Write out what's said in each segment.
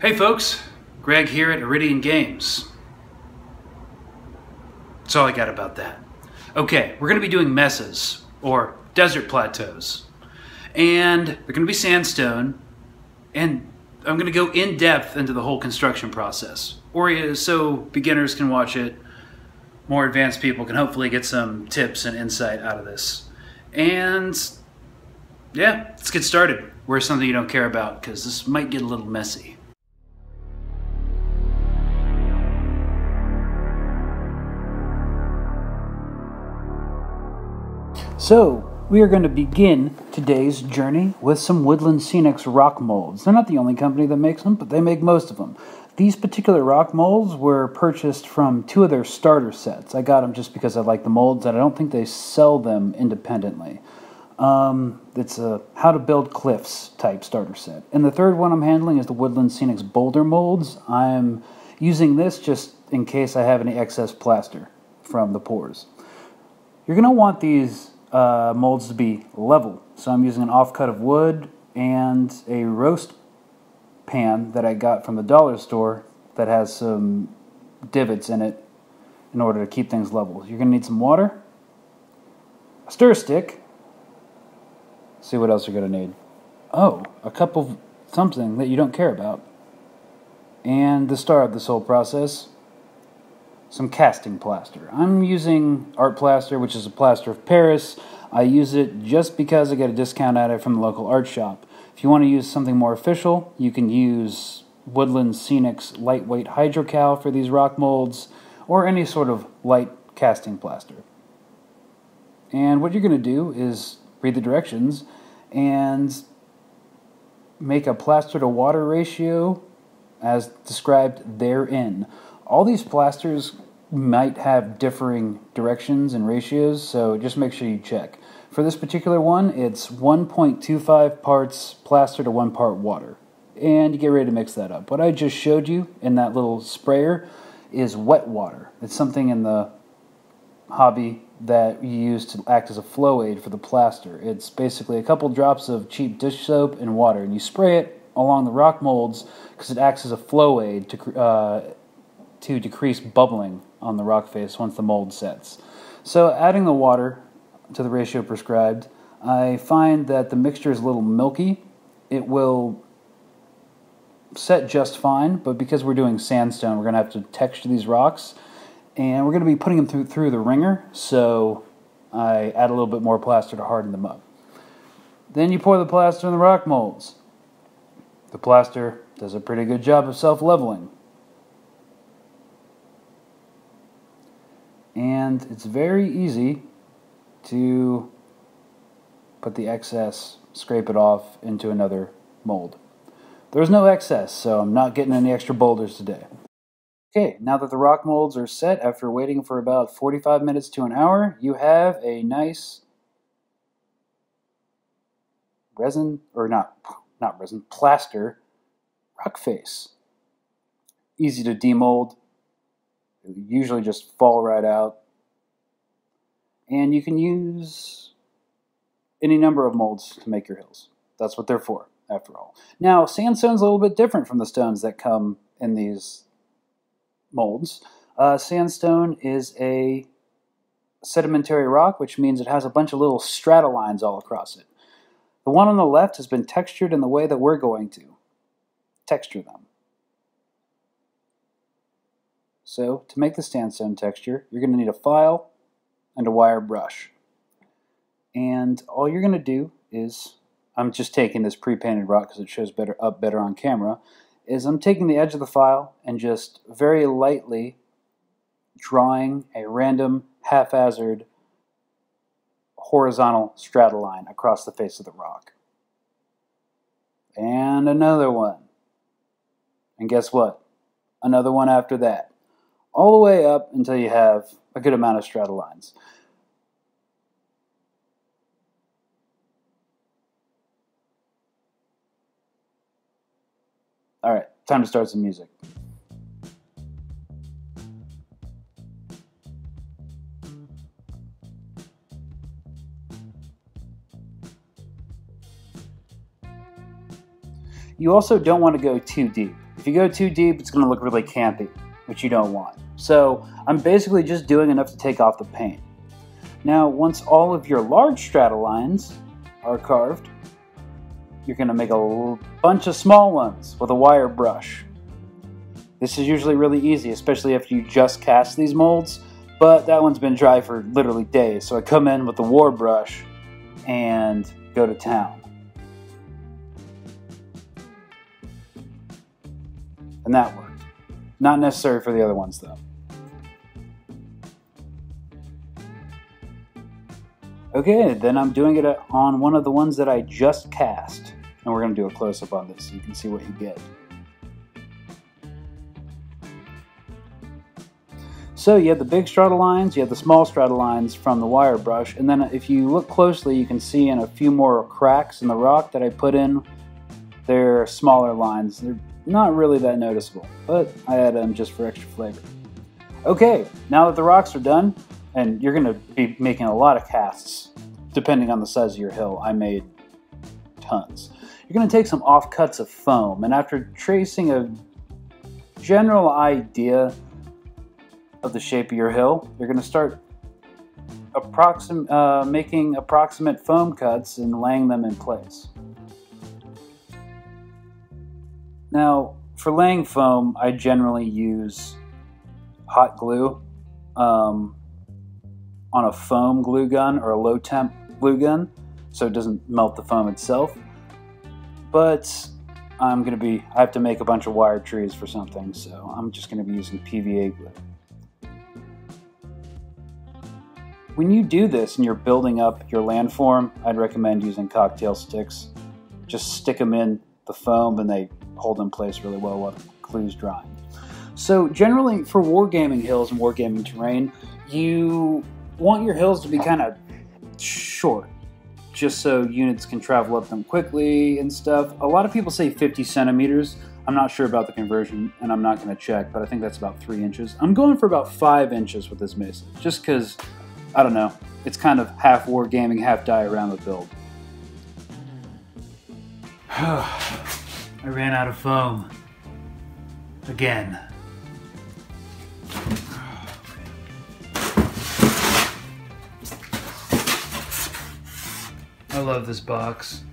Hey folks, Greg here at Oridian Games. That's all I got about that. Okay, we're going to be doing mesas, or desert plateaus. And they're going to be sandstone, and I'm going to go in depth into the whole construction process. So beginners can watch it, more advanced people can hopefully get some tips and insight out of this. And yeah, let's get started. Wear something you don't care about, because this might get a little messy. So, we are going to begin today's journey with some Woodland Scenics rock molds. They're not the only company that makes them, but they make most of them. These particular rock molds were purchased from two of their starter sets. I got them just because I like the molds, and I don't think they sell them independently. It's a How to Build Cliffs type starter set. And the third one I'm handling is the Woodland Scenics boulder molds. I'm using this just in case I have any excess plaster from the pours. You're going to want these molds to be level. So I'm using an offcut of wood and a roast pan that I got from the dollar store that has some divots in it in order to keep things level. You're going to need some water, a stir stick, see what else you're going to need. Oh, a cup of something that you don't care about. And the star of this whole process, some casting plaster. I'm using art plaster, which is a plaster of Paris. I use it just because I get a discount at it from the local art shop. If you want to use something more official, you can use Woodland Scenics lightweight hydrocal for these rock molds, or any sort of light casting plaster. And what you're going to do is read the directions and make a plaster to water ratio as described therein. All these plasters might have differing directions and ratios, so just make sure you check. For this particular one, it's 1.25 parts plaster to 1 part water. And you get ready to mix that up. What I just showed you in that little sprayer is wet water. It's something in the hobby that you use to act as a flow aid for the plaster. It's basically a couple drops of cheap dish soap and water, and you spray it along the rock molds because it acts as a flow aid to decrease bubbling on the rock face once the mold sets. So adding the water to the ratio prescribed, I find that the mixture is a little milky. It will set just fine, but because we're doing sandstone, we're going to have to texture these rocks, and we're going to be putting them through the wringer, so I add a little bit more plaster to harden them up. Then you pour the plaster in the rock molds. The plaster does a pretty good job of self-leveling. And it's very easy to put the excess, scrape it off into another mold. There's no excess, so I'm not getting any extra boulders today. Okay, now that the rock molds are set after waiting for about 45 minutes to an hour, you have a nice plaster rock face. Easy to demold. They usually just fall right out. And you can use any number of molds to make your hills. That's what they're for, after all. Now, sandstone's a little bit different from the stones that come in these molds. Sandstone is a sedimentary rock, which means it has a bunch of little strata lines all across it. The one on the left has been textured in the way that we're going to texture them. So, to make the sandstone texture, you're going to need a file and a wire brush. And all you're going to do is, I'm just taking this pre-painted rock because it shows better on camera, is I'm taking the edge of the file and just very lightly drawing a random, haphazard, horizontal strata line across the face of the rock. And another one. And guess what? Another one after that. All the way up until you have a good amount of strata lines. Alright, time to start some music. You also don't want to go too deep. If you go too deep, it's going to look really campy, which you don't want. So I'm basically just doing enough to take off the paint. Now, once all of your large strata lines are carved, you're going to make a bunch of small ones with a wire brush. This is usually really easy, especially if you just cast these molds, but that one's been dry for literally days, so I come in with the war brush and go to town. And that worked. Not necessary for the other ones, though. Okay, then I'm doing it on one of the ones that I just cast. And we're going to do a close-up on this so you can see what you get. So you have the big strata lines, you have the small strata lines from the wire brush, and then if you look closely you can see in a few more cracks in the rock that I put in, they're smaller lines. They're not really that noticeable, but I added them just for extra flavor. Okay, now that the rocks are done, and you're going to be making a lot of casts, depending on the size of your hill. I made tons. You're going to take some offcuts of foam, and after tracing a general idea of the shape of your hill, you're going to start making approximate foam cuts and laying them in place. Now, for laying foam, I generally use hot glue on a foam glue gun or a low temp glue gun, so it doesn't melt the foam itself. But I have to make a bunch of wire trees for something, so I'm just going to be using PVA glue. When you do this and you're building up your landform, I'd recommend using cocktail sticks. Just stick them in the foam and they hold in place really well while the glue's drying. So generally for wargaming hills and wargaming terrain, you want your hills to be kind of short, just so units can travel up them quickly and stuff. A lot of people say 50 centimeters. I'm not sure about the conversion and I'm not going to check, but I think that's about 3 inches. I'm going for about 5 inches with this Mesa, just because, I don't know, it's kind of half wargaming, half diorama build. I ran out of foam. Again. I love this box.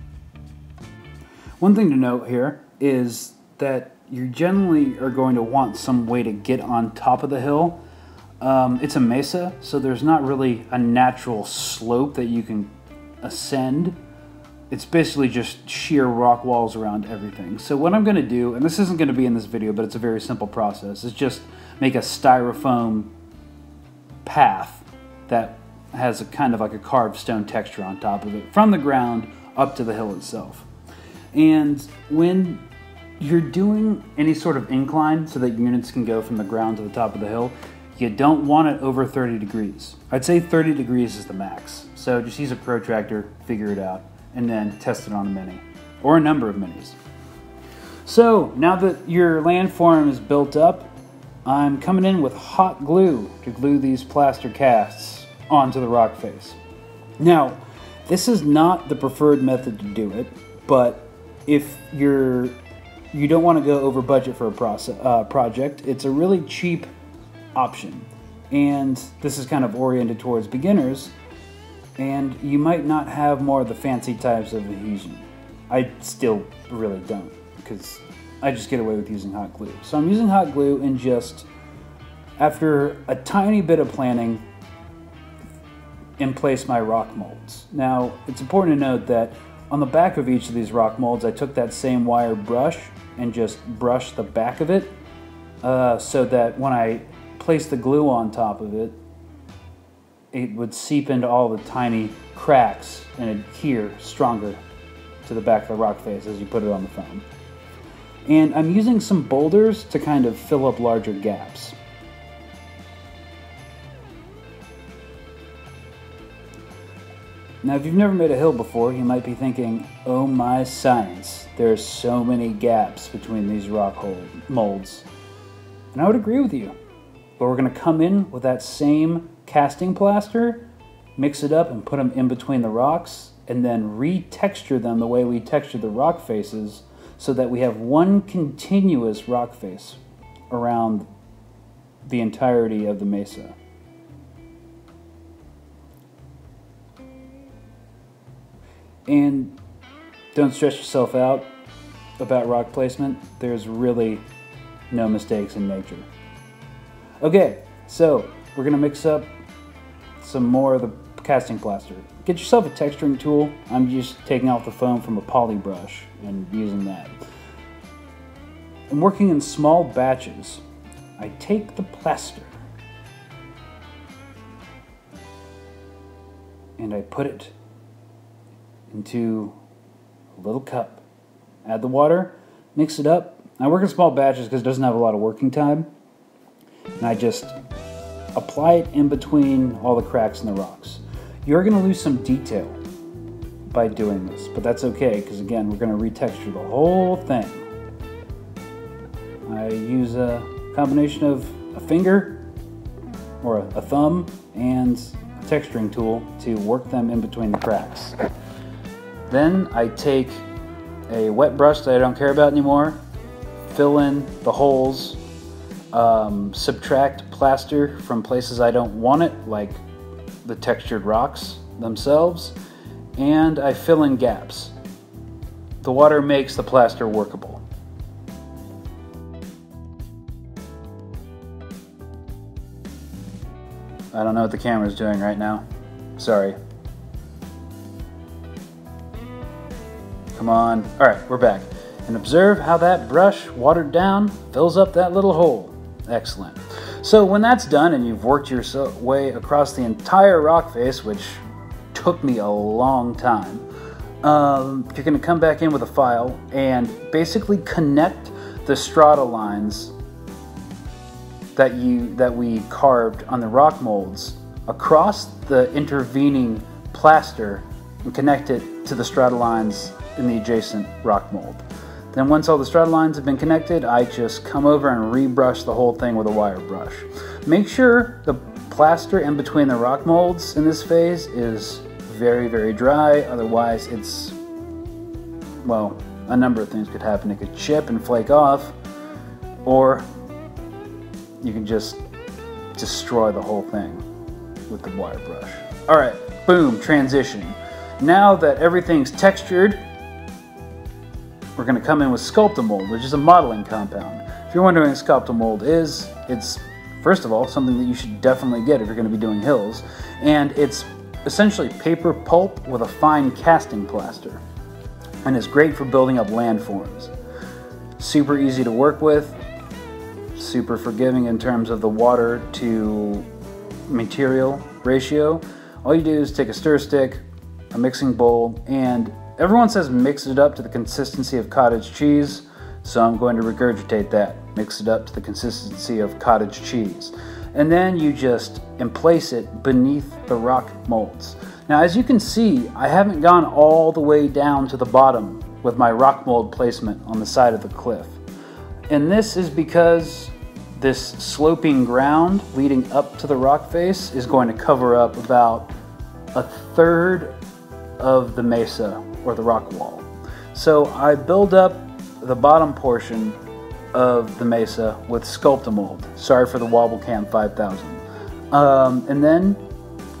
One thing to note here is that you generally are going to want some way to get on top of the hill. It's a mesa, so there's not really a natural slope that you can ascend. It's basically just sheer rock walls around everything. So what I'm going to do, and this isn't going to be in this video, but it's a very simple process, is just make a styrofoam path that has a kind of like a carved stone texture on top of it, from the ground up to the hill itself. And when you're doing any sort of incline so that units can go from the ground to the top of the hill, you don't want it over 30 degrees. I'd say 30 degrees is the max. So just use a protractor, figure it out, and then test it on a mini, or a number of minis. So now that your landform is built up, I'm coming in with hot glue to glue these plaster casts onto the rock face. Now, this is not the preferred method to do it, but if you don't want to go over budget for a project, it's a really cheap option. And this is kind of oriented towards beginners, and you might not have more of the fancy types of adhesion. I still really don't, because I just get away with using hot glue. So I'm using hot glue and just, after a tiny bit of planning, in place my rock molds. Now, it's important to note that on the back of each of these rock molds, I took that same wire brush and just brushed the back of it so that when I placed the glue on top of it, it would seep into all the tiny cracks and adhere stronger to the back of the rock face as you put it on the foam. And I'm using some boulders to kind of fill up larger gaps. Now, if you've never made a hill before, you might be thinking, oh my science, there's so many gaps between these rock molds. And I would agree with you. But we're going to come in with that same casting plaster, mix it up and put them in between the rocks, and then re-texture them the way we texture the rock faces so that we have one continuous rock face around the entirety of the mesa. And don't stress yourself out about rock placement. There's really no mistakes in nature. Okay, so we're gonna mix up some more of the casting plaster. Get yourself a texturing tool. I'm just taking off the foam from a Polybrush and using that. I'm working in small batches. I take the plaster and I put it into a little cup. Add the water, mix it up. I work in small batches because it doesn't have a lot of working time. And I just apply it in between all the cracks in the rocks. You're going to lose some detail by doing this, but that's okay because again, we're going to retexture the whole thing. I use a combination of a finger or a thumb and a texturing tool to work them in between the cracks. Then I take a wet brush that I don't care about anymore, fill in the holes, subtract plaster from places I don't want it, like the textured rocks themselves, and I fill in gaps. The water makes the plaster workable. I don't know what the camera's doing right now. Sorry. Come on. Alright, we're back. And observe how that brush, watered down, fills up that little hole. Excellent. So when that's done and you've worked your way across the entire rock face, which took me a long time, you're going to come back in with a file and basically connect the strata lines that we carved on the rock molds across the intervening plaster and connect it to the strata lines in the adjacent rock mold. Then once all the strata lines have been connected, I just come over and rebrush the whole thing with a wire brush. Make sure the plaster in between the rock molds in this phase is very, very dry, otherwise it's, well, a number of things could happen. It could chip and flake off, or you can just destroy the whole thing with the wire brush. Alright, boom, transition. Now that everything's textured, we're going to come in with Sculpt the Mold, which is a modeling compound. If you're wondering what Sculpt the Mold is, it's, first of all, something that you should definitely get if you're going to be doing hills. And it's essentially paper pulp with a fine casting plaster. And it's great for building up landforms. Super easy to work with, super forgiving in terms of the water to material ratio. All you do is take a stir stick, a mixing bowl, and everyone says mix it up to the consistency of cottage cheese, so I'm going to regurgitate that. Mix it up to the consistency of cottage cheese. And then you just emplace it beneath the rock molds. Now, as you can see, I haven't gone all the way down to the bottom with my rock mold placement on the side of the cliff. And this is because this sloping ground leading up to the rock face is going to cover up about a third of the mesa or the rock wall. So I build up the bottom portion of the mesa with Sculpt the Mold. Sorry for the Wobble Cam 5000. And then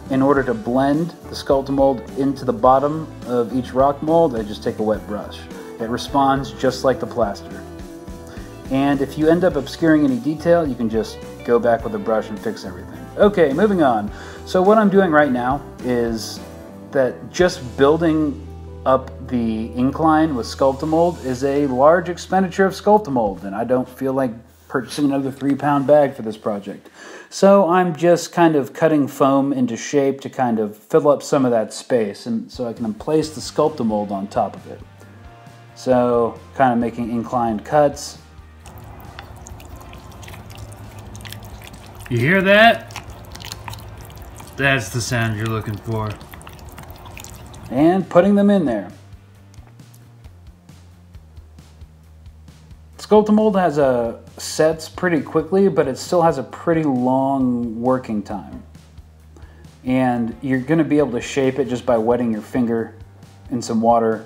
in order to blend the Sculpt the Mold into the bottom of each rock mold, I just take a wet brush. It responds just like the plaster. And if you end up obscuring any detail, you can just go back with a brush and fix everything. Okay, moving on. So what I'm doing right now is that just building up the incline with Sculpt the Mold is a large expenditure of Sculpt the Mold, and I don't feel like purchasing another 3-pound bag for this project. So I'm just kind of cutting foam into shape to kind of fill up some of that space, and so I can place the Sculpt the Mold on top of it. So kind of making inclined cuts. You hear that? That's the sound you're looking for. And putting them in there. Sculpt the Mold sets pretty quickly, but it still has a pretty long working time. And you're going to be able to shape it just by wetting your finger in some water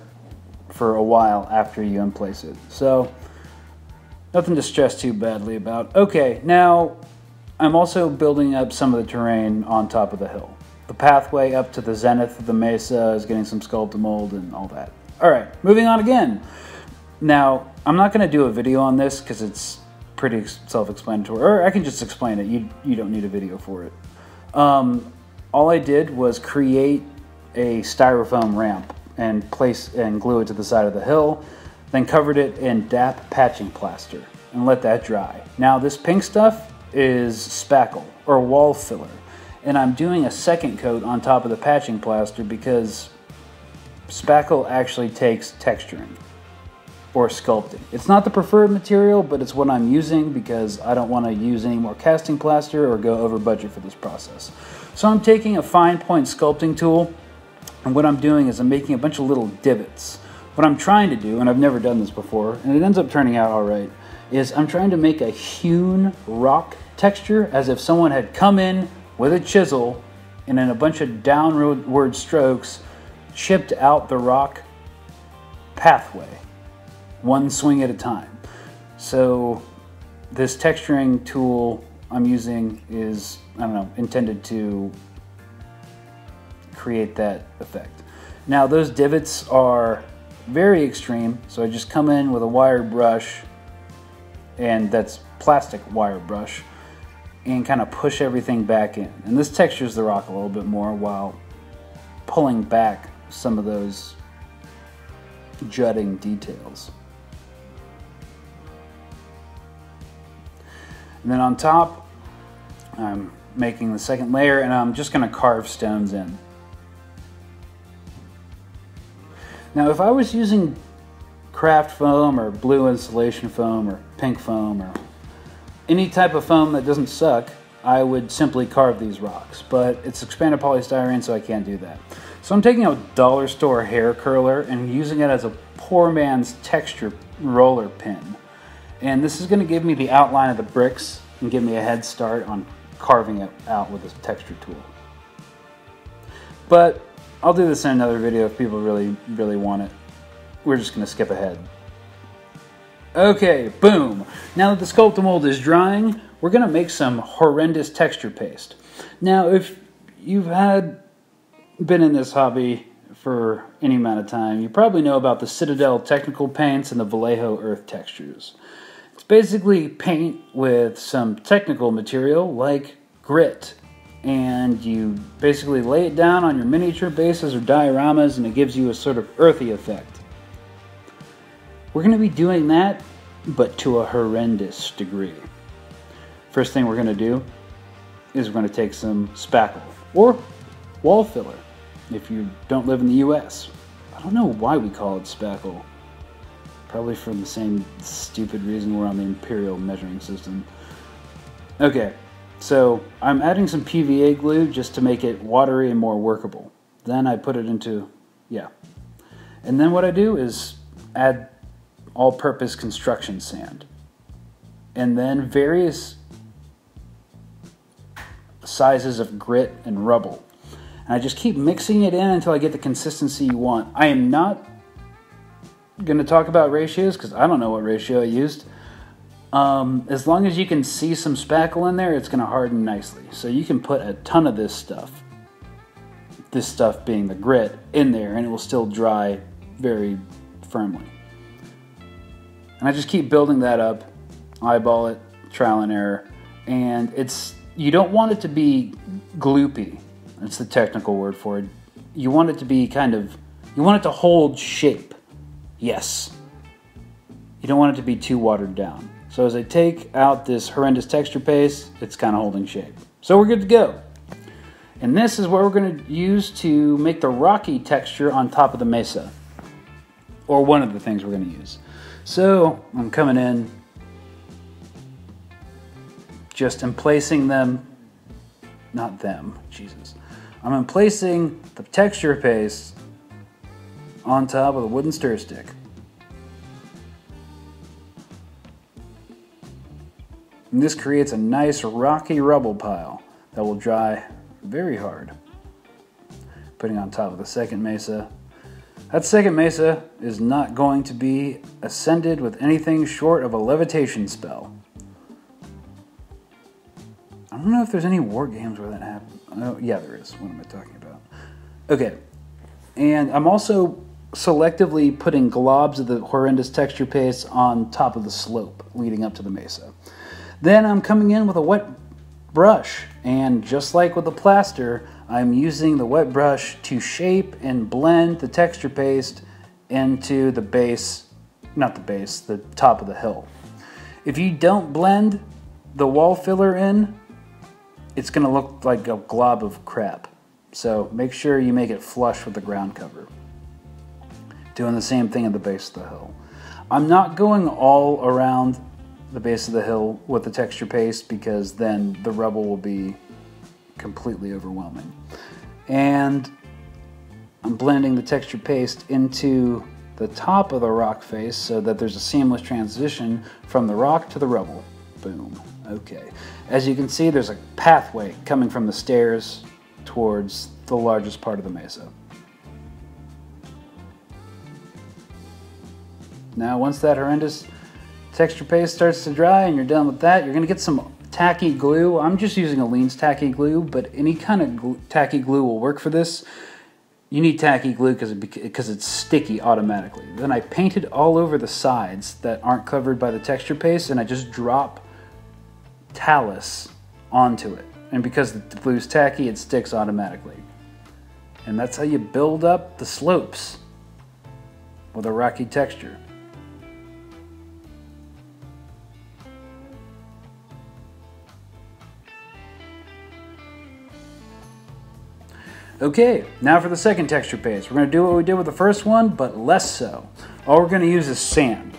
for a while after you unplace it. So nothing to stress too badly about. Okay, now I'm also building up some of the terrain on top of the hill. The pathway up to the zenith of the mesa is getting some Sculpt the Mold and all that. All right, moving on again. Now, I'm not going to do a video on this because it's pretty self-explanatory, or I can just explain it. You don't need a video for it. All I did was create a styrofoam ramp and glue it to the side of the hill, then covered it in Dap Patching Plaster and let that dry. Now, this pink stuff is Spackle, or wall filler, and I'm doing a second coat on top of the patching plaster because Spackle actually takes texturing or sculpting. It's not the preferred material, but it's what I'm using because I don't want to use any more casting plaster or go over budget for this process. So I'm taking a fine point sculpting tool, and what I'm doing is I'm making a bunch of little divots. What I'm trying to do, and I've never done this before, and it ends up turning out all right, is I'm trying to make a hewn rock texture as if someone had come in with a chisel and in a bunch of downward strokes chipped out the rock pathway, one swing at a time. So this texturing tool I'm using is, I don't know, intended to create that effect. Now those divots are very extreme, so I just come in with a wire brush, and that's plastic wire brush, and kind of push everything back in. And this textures the rock a little bit more while pulling back some of those jutting details. And then on top, I'm making the second layer, and I'm just going to carve stones in. Now, if I was using craft foam or blue insulation foam or pink foam or any type of foam that doesn't suck, I would simply carve these rocks. But it's expanded polystyrene, so I can't do that. So I'm taking a dollar store hair curler and using it as a poor man's texture roller pin. And this is going to give me the outline of the bricks and give me a head start on carving it out with this texture tool. But I'll do this in another video if people really want it. We're just going to skip ahead. Okay, boom. Now that the Sculpt the Mold is drying, we're going to make some horrendous texture paste. Now, if you've been in this hobby for any amount of time, you probably know about the Citadel technical paints and the Vallejo earth textures. It's basically paint with some technical material like grit, and you basically lay it down on your miniature bases or dioramas, and it gives you a sort of earthy effect. We're going to be doing that, but to a horrendous degree. First thing we're going to do is we're going to take some spackle, or wall filler, if you don't live in the US. I don't know why we call it spackle. Probably for the same stupid reason we're on the imperial measuring system. Okay, so I'm adding some PVA glue just to make it watery and more workable. Then I put it into, and then what I do is add all-purpose construction sand, and then various sizes of grit and rubble. And I just keep mixing it in until I get the consistency you want. I am not going to talk about ratios because I don't know what ratio I used. As long as you can see some spackle in there, it's going to harden nicely. So you can put a ton of this stuff being the grit, in there, and it will still dry very firmly. And I just keep building that up, eyeball it, trial and error, and you don't want it to be gloopy. That's the technical word for it. You want it to be you want it to hold shape. Yes. You don't want it to be too watered down. So as I take out this horrendous texture paste, it's kind of holding shape. So we're good to go. And this is what we're going to use to make the rocky texture on top of the mesa. Or one of the things we're going to use. So I'm coming in, just emplacing them, not them, Jesus. I'm emplacing the texture paste on top of the wooden stir stick. And this creates a nice rocky rubble pile that will dry very hard. Putting on top of the second mesa. That second Mesa is not going to be ascended with anything short of a levitation spell. I don't know if there's any war games where that happens. Oh, yeah, there is. What am I talking about? Okay. And I'm also selectively putting globs of the horrendous texture paste on top of the slope leading up to the Mesa. Then I'm coming in with a wet brush, and just like with the plaster, I'm using the wet brush to shape and blend the texture paste into the base, not the base, the top of the hill. If you don't blend the wall filler in, it's going to look like a glob of crap. So make sure you make it flush with the ground cover. Doing the same thing at the base of the hill. I'm not going all around the base of the hill with the texture paste because then the rubble will be completely overwhelming. And I'm blending the texture paste into the top of the rock face so that there's a seamless transition from the rock to the rubble. Boom. Okay. As you can see, there's a pathway coming from the stairs towards the largest part of the Mesa. Now, once that horrendous texture paste starts to dry and you're done with that, you're going to get some tacky glue. I'm just using Aleene's tacky glue, but any kind of tacky glue will work for this. You need tacky glue because it's sticky automatically. Then I painted all over the sides that aren't covered by the texture paste, and I just drop talus onto it. And because the glue's tacky, it sticks automatically. And that's how you build up the slopes with a rocky texture. Okay, now for the second texture paste. We're going to do what we did with the first one, but less so. All we're going to use is sand.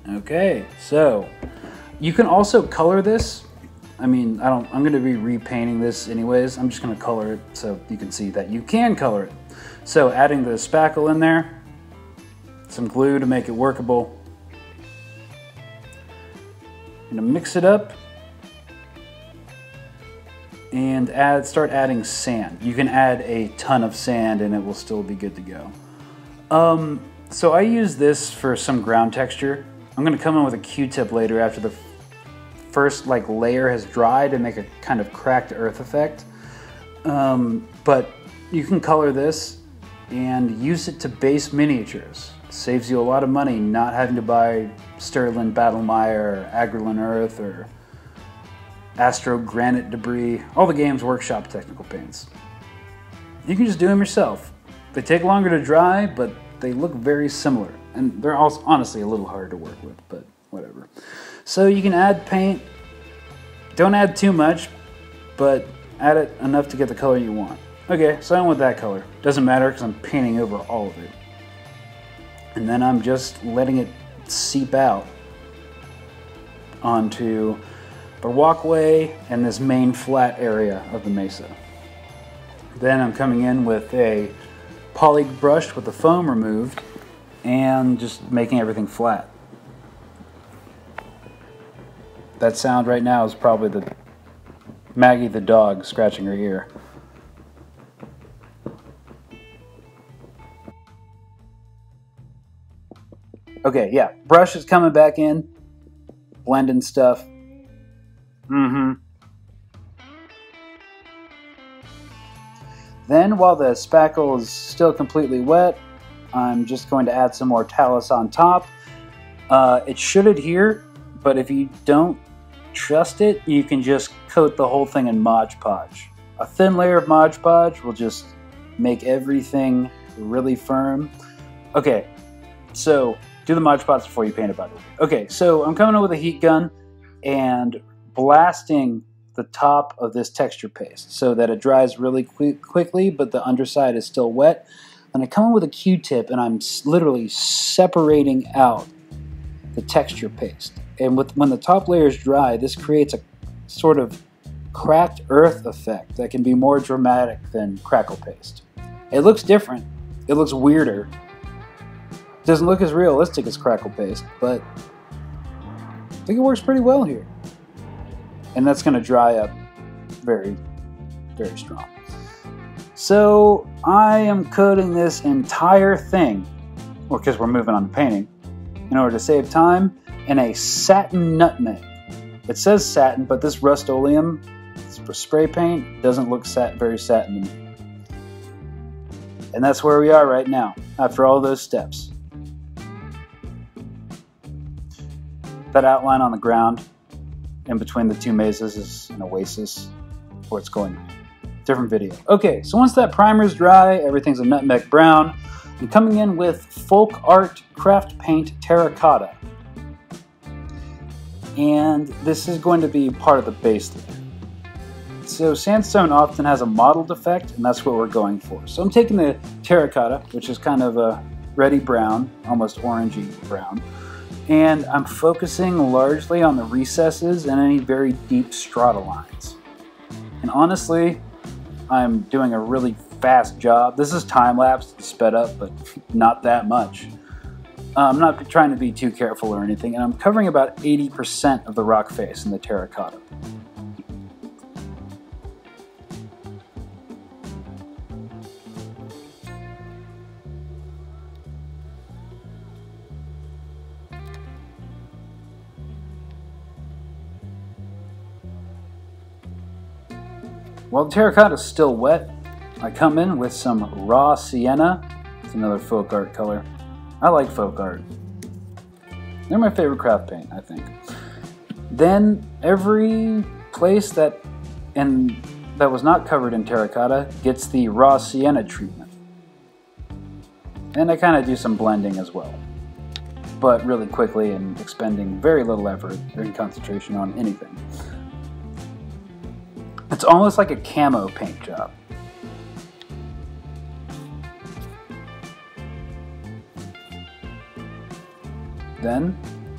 Okay, so you can also color this. I mean, I'm going to be repainting this anyways. I'm just going to color it so you can see that you can color it. So adding the spackle in there, some glue to make it workable. I'm going to mix it up and start adding sand. You can add a ton of sand and it will still be good to go. So I use this for some ground texture. I'm going to come in with a Q-tip later after the first layer has dried and make a kind of cracked earth effect. But you can color this and use it to base miniatures. It saves you a lot of money not having to buy Sterling Battlemire or Agrelin Earth or Astro Granite Debris, all the Games Workshop technical paints. You can just do them yourself. They take longer to dry, but they look very similar. And they're also honestly a little harder to work with, but whatever. So you can add paint. Don't add too much, but add it enough to get the color you want. Okay, so I went with that color. Doesn't matter because I'm painting over all of it. And then I'm just letting it seep out onto the walkway and this main flat area of the Mesa. Then I'm coming in with a poly brush with the foam removed and just making everything flat. That sound right now is probably the Maggie the dog scratching her ear. Okay, yeah, brush is coming back in, blending stuff. Then, while the spackle is still completely wet, I'm just going to add some more talus on top. It should adhere, but if you don't trust it, you can just coat the whole thing in Modge Podge. A thin layer of Modge Podge will just make everything really firm. Okay, so do the Modge Podge before you paint it, by the way. Okay, so I'm coming in with a heat gun and blasting the top of this texture paste so that it dries really quickly, but the underside is still wet. And I come in with a Q-tip and I'm literally separating out the texture paste. And when the top layer is dry, this creates a sort of cracked earth effect that can be more dramatic than crackle paste. It looks different. It looks weirder. It doesn't look as realistic as crackle paste, but I think it works pretty well here. And that's going to dry up very, very strong. So I am coating this entire thing, or because we're moving on to painting, in order to save time, in a satin nutmeg. It says satin, but this Rust-Oleum spray paint doesn't look very satin to me. And that's where we are right now, after all those steps. That outline on the ground in between the two mesas is an oasis, where it's going to be. Different video. Okay, so once that primer's dry, everything's a nutmeg brown. I'm coming in with Folk Art Craft Paint Terracotta. And this is going to be part of the base layer. So sandstone often has a mottled effect, and that's what we're going for. So I'm taking the terracotta, which is kind of a reddy brown, almost orangey brown, and I'm focusing largely on the recesses and any very deep strata lines. And honestly, I'm doing a really fast job. This is time-lapsed, sped up, but not that much. I'm not trying to be too careful or anything, and I'm covering about 80% of the rock face in the terracotta. While the terracotta is still wet, I come in with some raw sienna. It's another folk art color. I like folk art. They're my favorite craft paint, I think. Then every place that was not covered in terracotta gets the raw sienna treatment. And I kind of do some blending as well, but really quickly and expending very little effort and concentration on anything. It's almost like a camo paint job. Then,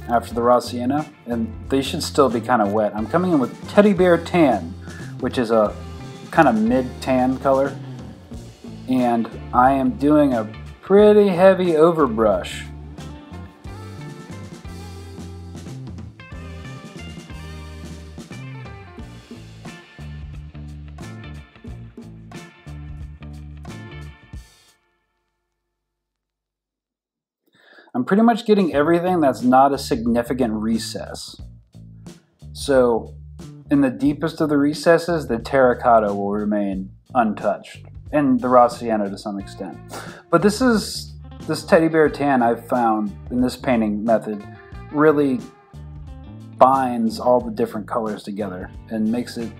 after the raw sienna, and they should still be kind of wet, I'm coming in with Teddy Bear Tan, which is a kind of mid-tan color. And I am doing a pretty heavy overbrush. I'm pretty much getting everything that's not a significant recess. So in the deepest of the recesses, the terracotta will remain untouched, and the raw sienna to some extent. But this Teddy Bear Tan I've found in this painting method really binds all the different colors together and makes it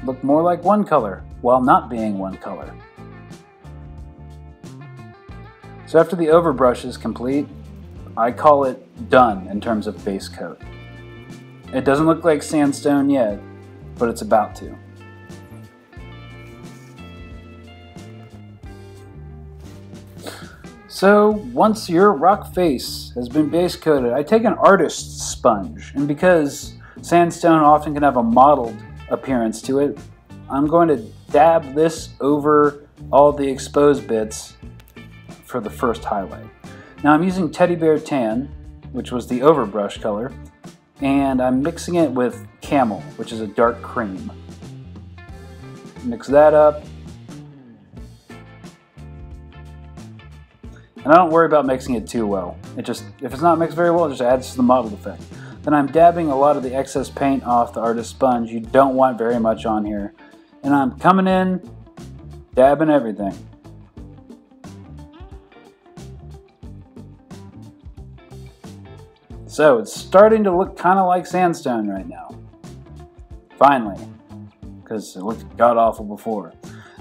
look more like one color while not being one color. So after the overbrush is complete, I call it done in terms of base coat. It doesn't look like sandstone yet, but it's about to. So once your rock face has been base coated, I take an artist's sponge, and because sandstone often can have a mottled appearance to it, I'm going to dab this over all the exposed bits for the first highlight. Now I'm using Teddy Bear Tan, which was the overbrush color, and I'm mixing it with Camel, which is a dark cream. Mix that up. And I don't worry about mixing it too well. If it's not mixed very well, it just adds to the mottled effect. Then I'm dabbing a lot of the excess paint off the artist sponge. You don't want very much on here. And I'm coming in, dabbing everything. So it's starting to look kind of like sandstone right now. Finally, because it looked god-awful before.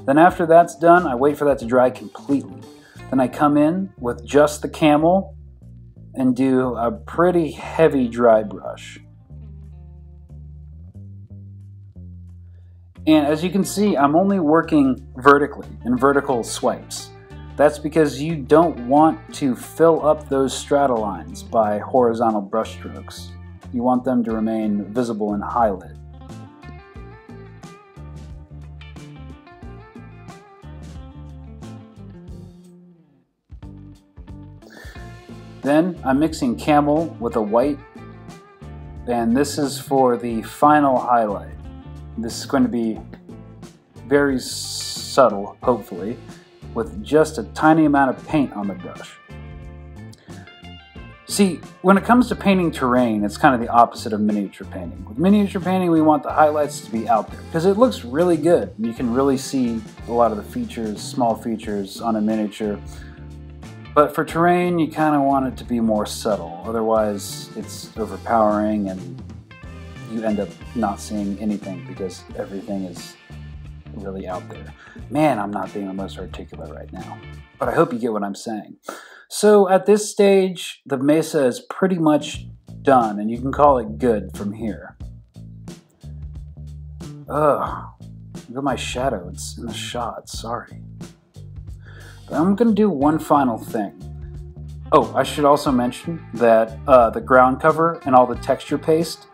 Then after that's done, I wait for that to dry completely. Then I come in with just the Camel and do a pretty heavy dry brush. And as you can see, I'm only working vertically, in vertical swipes. That's because you don't want to fill up those strata lines by horizontal brush strokes. You want them to remain visible and highlit. Then I'm mixing Camel with a white, and this is for the final highlight. This is going to be very subtle, hopefully, with just a tiny amount of paint on the brush. See, when it comes to painting terrain, it's kind of the opposite of miniature painting. With miniature painting, we want the highlights to be out there because it looks really good. You can really see a lot of the features, small features on a miniature. But for terrain, you kind of want it to be more subtle. Otherwise, it's overpowering and you end up not seeing anything because everything is really out there. Man, I'm not being the most articulate right now. But I hope you get what I'm saying. So at this stage, the Mesa is pretty much done, and you can call it good from here. Ugh, look at my shadow, it's in the shot, sorry. But I'm going to do one final thing. Oh, I should also mention that the ground cover and all the texture paste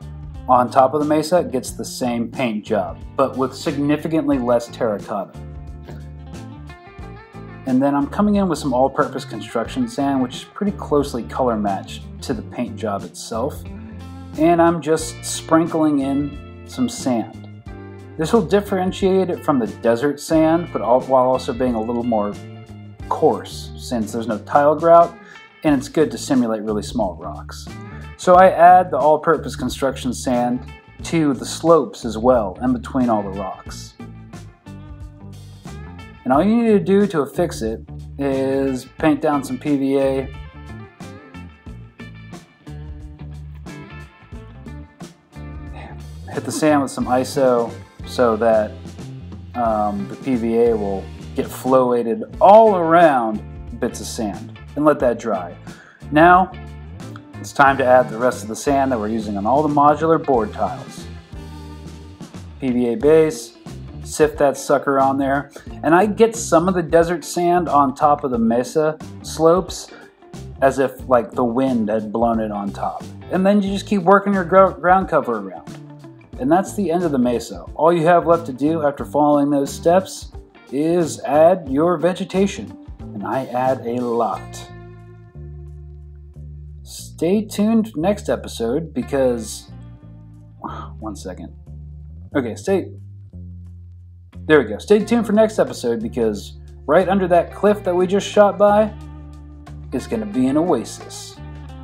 on top of the Mesa gets the same paint job, but with significantly less terracotta. And then I'm coming in with some all-purpose construction sand, which is pretty closely color matched to the paint job itself. And I'm just sprinkling in some sand. This will differentiate it from the desert sand, but while also being a little more coarse, since there's no tile grout, and it's good to simulate really small rocks. So I add the all-purpose construction sand to the slopes as well, in between all the rocks. And all you need to do to affix it is paint down some PVA, hit the sand with some ISO so that the PVA will get flowated all around bits of sand, and let that dry. Now it's time to add the rest of the sand that we're using on all the modular board tiles. PVA base, sift that sucker on there, and I get some of the desert sand on top of the Mesa slopes as if like the wind had blown it on top. And then you just keep working your ground cover around. And that's the end of the Mesa. All you have left to do after following those steps is add your vegetation. And I add a lot. Stay tuned for next episode because... One second. Okay, there we go. Stay tuned for next episode because right under that cliff that we just shot by is going to be an oasis.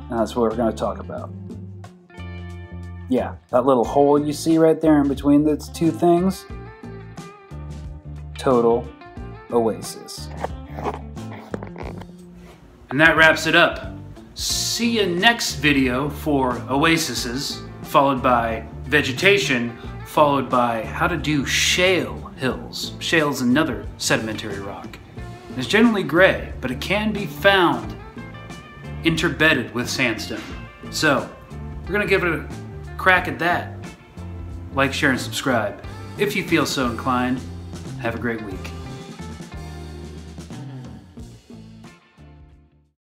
And that's what we're going to talk about. Yeah, that little hole you see right there in between those two things. Total oasis. And that wraps it up. See you next video for oases, followed by vegetation, followed by how to do shale hills. Shale is another sedimentary rock. It's generally gray, but it can be found interbedded with sandstone. So, we're gonna give it a crack at that. Like, share, and subscribe if you feel so inclined. Have a great week.